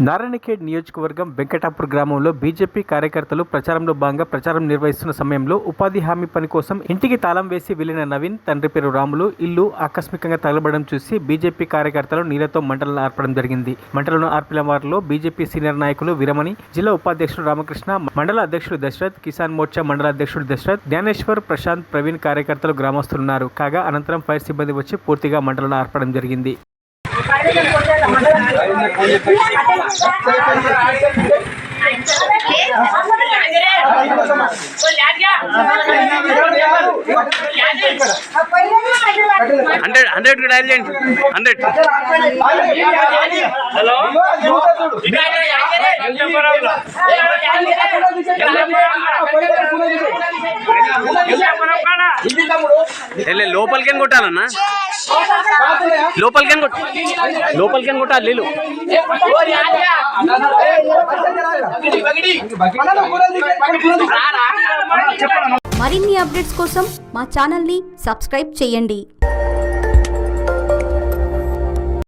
నారాయణఖేడ్ నియోజకవర్గం వెంకటాపూర్ గ్రామంలో బీజేపీ కార్యకర్తలు ప్రచారంలో భాగంగా ప్రచారం నిర్వహిస్తున్న సమయంలో ఉపాధి హామీ పని కోసం ఇంటికి తాళం వేసి వెళ్లిన నవీన్ తండ్రి పేరు రాములు ఇల్లు ఆకస్మికంగా తగలబడడం చూసి బీజేపీ కార్యకర్తలు నీళ్లతో మంటలను ఆర్పడం జరిగింది. మంటలను ఆర్పిన వారిలో బీజేపీ సీనియర్ నాయకులు వీరమణి, జిల్లా ఉపాధ్యక్షుడు రామకృష్ణ, మండల అధ్యక్షుడు దశరథ్, కిసాన్ మోర్చా మండల అధ్యక్షుడు దశరథ్, జ్ఞానేశ్వర్, ప్రశాంత్, ప్రవీణ్ కార్యకర్తలు గ్రామస్తులున్నారు. కాగా అనంతరం ఫైర్ సిబ్బంది వచ్చి పూర్తిగా మంటలను ఆర్పడం జరిగింది. హండ్రెడ్ కు డయల్ చేయండి. 100. హలో లోపలికి కొట్టాలన్నా, లోపలికి కొట్టాలి నీళ్ళు. మరిన్ని అప్డేట్స్ కోసం మా ఛానల్ని సబ్స్క్రైబ్ చేయండి.